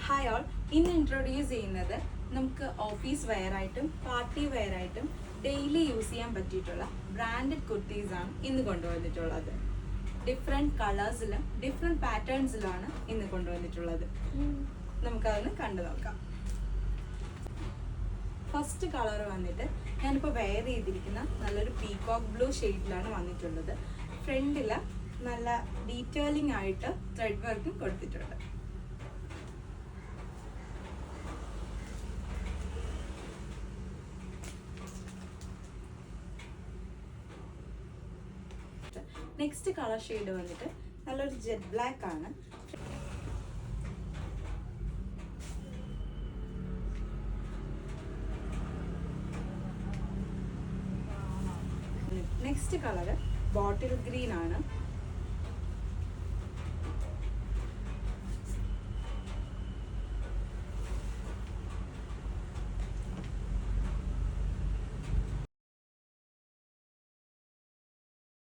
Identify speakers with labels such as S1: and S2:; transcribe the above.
S1: Hi all, ഇന്ന് introduce ചെയ്യുന്നത് നമുക്ക് ഓഫീസ് വെയർ ആയിട്ടും പാർട്ടി വെയർ ആയിട്ടും ഡെയിലി യൂസ് ചെയ്യാൻ പറ്റിയിട്ടുള്ള ബ്രാൻഡഡ് കുർത്തീസ് ആണ് ഇന്ന് കൊണ്ടുവന്നിട്ടുള്ളത്. ഡിഫറെൻറ്റ് കളേഴ്സിലും ഡിഫറെൻറ്റ് പാറ്റേൺസിലാണ് ഇന്ന് കൊണ്ടുവന്നിട്ടുള്ളത്. നമുക്കതൊന്ന് കണ്ടു നോക്കാം. ഫസ്റ്റ് കളർ വന്നിട്ട് ഞാനിപ്പോൾ വെയർ ചെയ്തിരിക്കുന്ന നല്ലൊരു പീകോക്ക് ബ്ലൂ ഷെയ്ഡിലാണ് വന്നിട്ടുള്ളത്. ഫ്രണ്ടിൽ നല്ല ഡീറ്റെയിലിംഗ് ആയിട്ട് ത്രെഡ് വർക്കും കൊടുത്തിട്ടുണ്ട്. നെക്സ്റ്റ് കളർ ഷെയ്ഡ് വന്നിട്ട് നല്ലൊരു ജെറ്റ് ബ്ലാക്ക് ആണ്. നെക്സ്റ്റ് കളർ ബോട്ടിൽ ഗ്രീൻ ആണ്.